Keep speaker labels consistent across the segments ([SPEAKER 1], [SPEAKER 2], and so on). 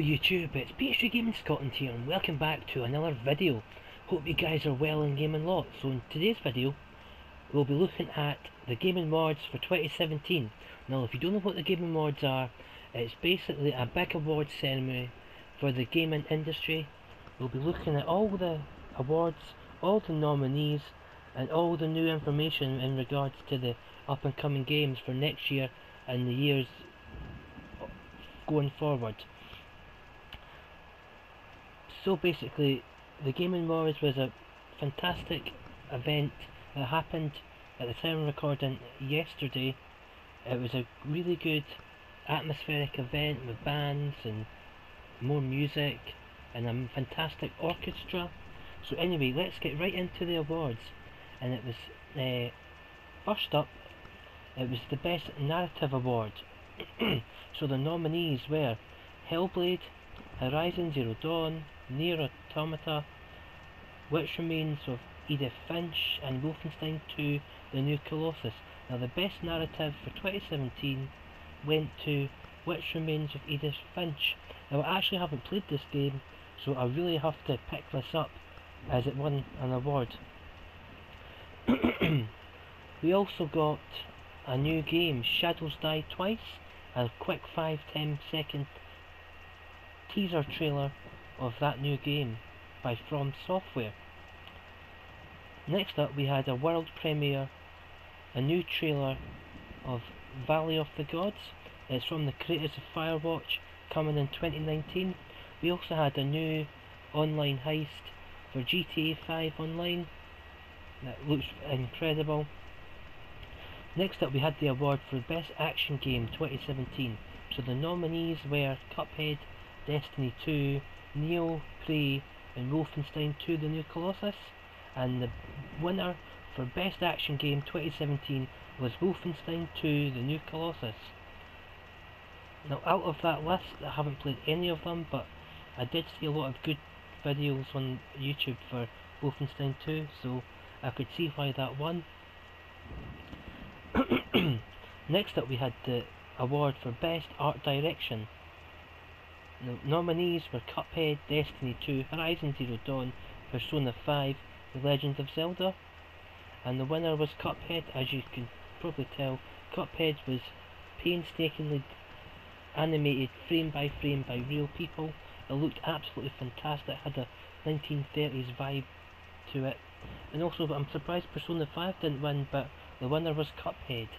[SPEAKER 1] YouTube, it's PS3 Gaming Scotland here and welcome back to another video. Hope you guys are well and gaming lots. So in today's video we'll be looking at the Gaming Awards for 2017. Now if you don't know what the Gaming Awards are, it's basically a big awards ceremony for the gaming industry. We'll be looking at all the awards, all the nominees and all the new information in regards to the up and coming games for next year and the years going forward. So basically, the Gaming Awards was a fantastic event that happened at the time of recording yesterday. It was a really good atmospheric event with bands and more music and a fantastic orchestra. So anyway, let's get right into the awards. And it was, first up, it was the Best Narrative Award. So the nominees were Hellblade, Horizon Zero Dawn, Nier Automata, Which Remains of Edith Finch, and Wolfenstein 2: The New Colossus. Now the best narrative for 2017 went to Which Remains of Edith Finch. Now I actually haven't played this game, so I really have to pick this up as it won an award. We also got a new game, Shadows Die Twice, a quick 5-10 second teaser trailer of that new game by From Software. Next up we had a world premiere, a new trailer of Valley of the Gods. It's from the creators of Firewatch, coming in 2019. We also had a new online heist for GTA 5 Online that looks incredible. Next up we had the award for Best Action Game 2017. So the nominees were Cuphead, Destiny 2, Neo, Prey, and Wolfenstein 2: The New Colossus. And the winner for Best Action Game 2017 was Wolfenstein 2: The New Colossus. Now out of that list, I haven't played any of them, but I did see a lot of good videos on YouTube for Wolfenstein 2, so I could see why that won. Next up we had the award for Best Art Direction. The nominees were Cuphead, Destiny 2, Horizon Zero Dawn, Persona 5, The Legend of Zelda. And the winner was Cuphead. As you can probably tell, Cuphead was painstakingly animated frame by real people. It looked absolutely fantastic, had a 1930s vibe to it. And also I'm surprised Persona 5 didn't win, but the winner was Cuphead.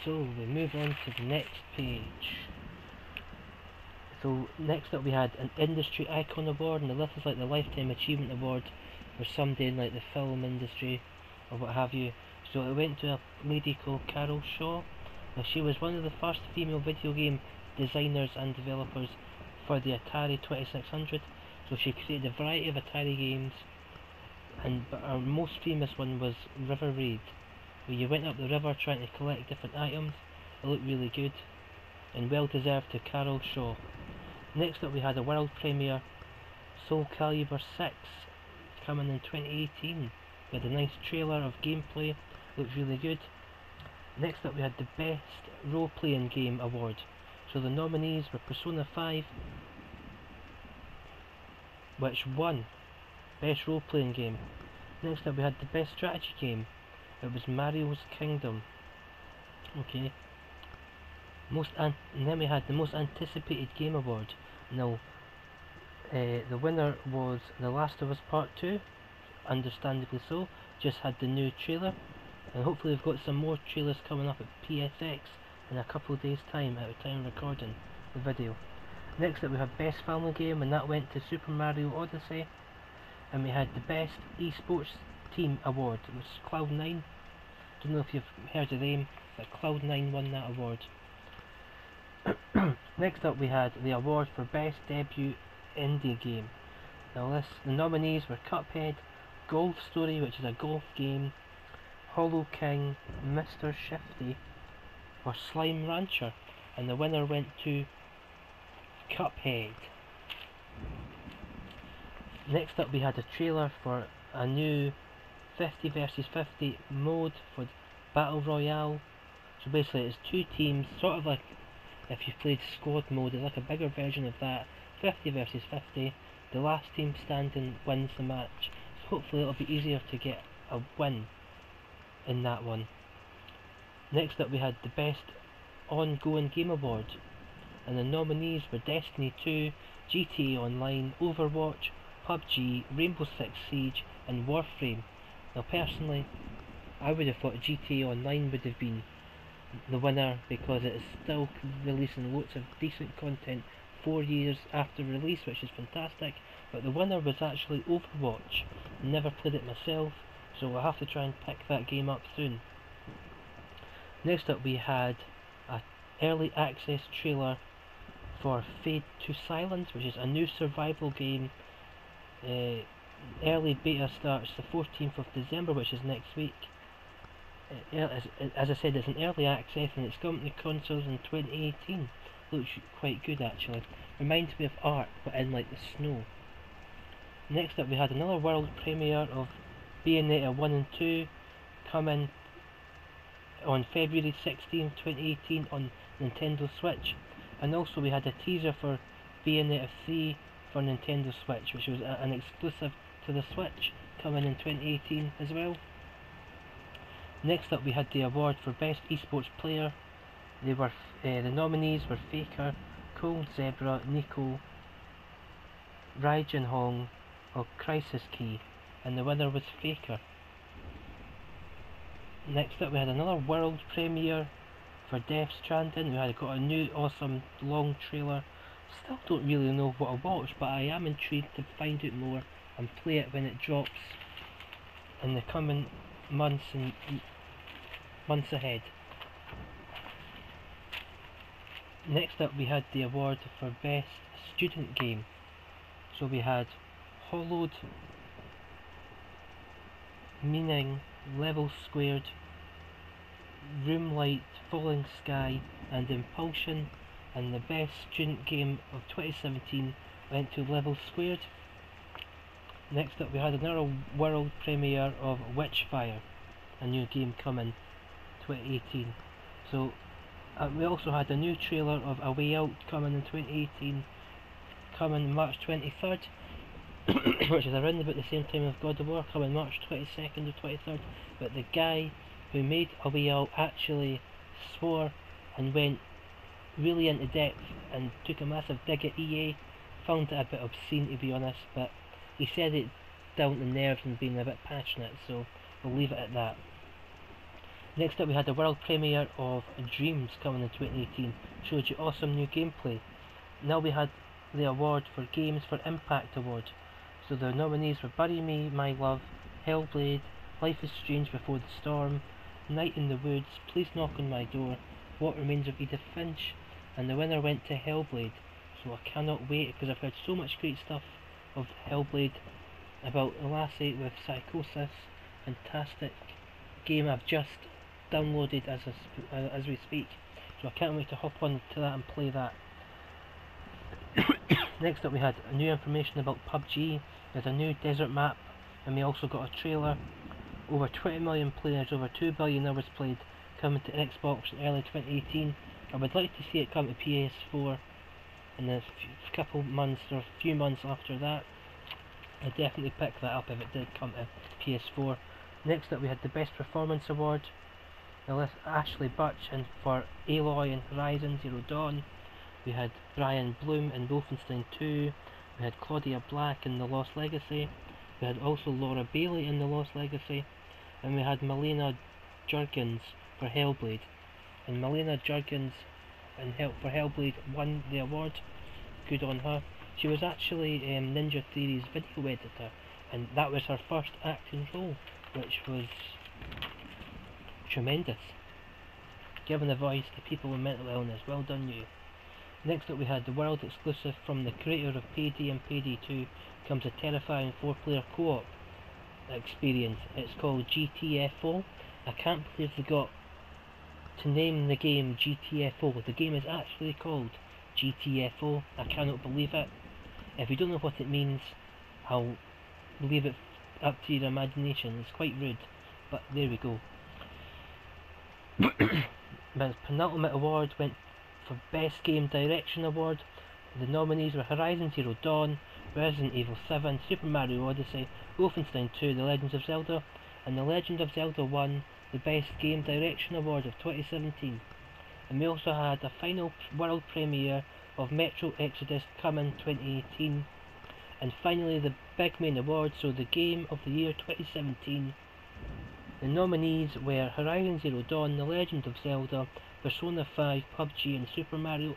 [SPEAKER 1] So we move on to the next page. So next up we had an Industry Icon Award, and this is like the Lifetime Achievement Award for somebody in like the film industry or what have you. So it went to a lady called Carol Shaw. Now she was one of the first female video game designers and developers for the Atari 2600. So she created a variety of Atari games, but our most famous one was River Raid, where you went up the river trying to collect different items. It looked really good and well deserved to Carol Shaw. Next up we had a world premiere, Soul Calibur 6, coming in 2018 with a nice trailer of gameplay. Looked really good. Next up we had the Best Role Playing Game Award. So the nominees were Persona 5, which won Best Role Playing Game. Next up we had the Best Strategy Game. It was Mario's Kingdom. Okay. And then we had the Most Anticipated Game Award. Now, the winner was The Last of Us Part 2, understandably so. Just had the new trailer, and hopefully we've got some more trailers coming up at PSX in a couple of days' time at the time of recording the video. Next up we have Best Family Game, and that went to Super Mario Odyssey. And we had the Best Esports Team Award. It was Cloud9. Don't know if you've heard of them, but Cloud9 won that award. Next up we had the award for Best Debut Indie Game. Now the nominees were Cuphead, Golf Story, which is a golf game, Hollow King, Mr. Shifty, or Slime Rancher, and the winner went to Cuphead. Next up we had a trailer for a new 50 versus 50 mode for Battle Royale. So basically it's two teams, sort of like If you played squad mode, it's like a bigger version of that, 50 versus 50. The last team standing wins the match, so hopefully it'll be easier to get a win in that one. Next up we had the best ongoing game award, and the nominees were Destiny 2, GTA Online, Overwatch, PUBG, Rainbow Six Siege and Warframe. Now personally, I would have thought GTA Online would have been the winner because it is still releasing lots of decent content 4 years after release, which is fantastic, but the winner was actually Overwatch. Never played it myself, so I'll have to try and pick that game up soon. Next up we had an early access trailer for Fade to Silence, which is a new survival game. Early beta starts the 14th of December, which is next week. As I said, it's an early access and it's coming to consoles in 2018. Looks quite good actually. Reminds me of Ark, but in like the snow. Next up we had another world premiere of Bayonetta 1 and 2 coming on February 16, 2018 on Nintendo Switch. And also we had a teaser for Bayonetta 3 for Nintendo Switch, which was an exclusive to the Switch, coming in 2018 as well. Next up we had the award for Best Esports Player. They were the nominees were Faker, Cold Zebra, Nico, Raijin Hong or Crisis Key, and the winner was Faker. Next up we had another world premiere for Death Stranding. We had got a new awesome long trailer. Still don't really know what to watch, but I am intrigued to find out more and play it when it drops in the coming months and months ahead. Next up we had the award for Best Student Game. So we had Hollowed, Meaning, Level Squared, Roomlight, Falling Sky and Impulsion, and the best student game of 2017 went to Level Squared. Next up we had another world premiere of Witchfire, a new game coming 2018. So we also had a new trailer of A Way Out coming in 2018, coming March 23rd, which is around about the same time as God of War, coming March 22nd or 23rd. But the guy who made A Way Out actually swore and went really into depth and took a massive dig at EA. Found it a bit obscene, to be honest, but he said it down to nerves and being a bit passionate, so we'll leave it at that. Next up we had the world premiere of Dreams coming in 2018, showed you awesome new gameplay. Now we had the award for Games for Impact Award. So the nominees were Bury Me, My Love, Hellblade, Life is Strange Before the Storm, Night in the Woods, Please Knock on My Door, What Remains of Edith Finch, and the winner went to Hellblade. So I cannot wait, because I've heard so much great stuff of Hellblade, about the lassie with psychosis. Fantastic game I've just downloaded as we speak, so I can't wait to hop on to that and play that. Next up we had new information about PUBG. There's a new desert map, and we also got a trailer. Over 20 million players, over 2 billion hours played, coming to Xbox in early 2018. I would like to see it come to PS4 in a couple months or a few months after that. I'd definitely pick that up if it did come to PS4. Next up we had the Best Performance Award. Ashley Butch and for Aloy in Horizon Zero Dawn. We had Brian Bloom in Wolfenstein 2. We had Claudia Black in The Lost Legacy. We had also Laura Bailey in The Lost Legacy. And we had Malena Jurgens for Hellblade. And Malena Jurgens for Hellblade won the award. Good on her. She was actually Ninja Theory's video editor, and that was her first acting role, which was tremendous. Giving a voice to people with mental illness. Well done you. Next up we had the world exclusive from the creator of Payday and Payday 2 comes a terrifying 4-player co-op experience. It's called GTFO. I can't believe they got to name the game GTFO. The game is actually called GTFO. I cannot believe it. If you don't know what it means, I'll leave it up to your imagination. It's quite rude, but there we go. But penultimate award went for Best Game Direction Award. The nominees were Horizon Zero Dawn, Resident Evil 7, Super Mario Odyssey, Wolfenstein 2, The Legend of Zelda, and The Legend of Zelda won the Best Game Direction Award of 2017. And we also had a final world premiere of Metro Exodus coming 2018. And finally the big main award, so the Game of the Year 2017. The nominees were Horizon Zero Dawn, The Legend of Zelda, Persona 5, PUBG and Super Mario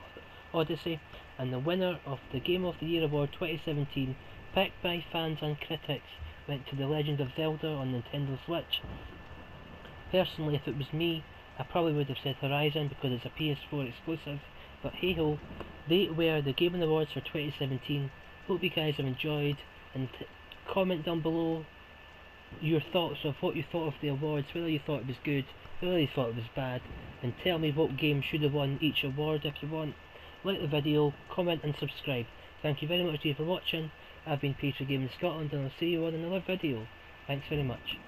[SPEAKER 1] Odyssey, and the winner of the Game of the Year Award 2017, picked by fans and critics, went to The Legend of Zelda on Nintendo Switch. Personally, if it was me, I probably would have said Horizon because it's a PS4 exclusive, but hey ho, they were the Game Awards for 2017. Hope you guys have enjoyed, and comment down below your thoughts of what you thought of the awards, whether you thought it was good, whether you thought it was bad, and tell me what game should have won each award if you want. Like the video, comment and subscribe. Thank you very much to you for watching. I've been Peter Gaming Scotland, and I'll see you on another video. Thanks very much.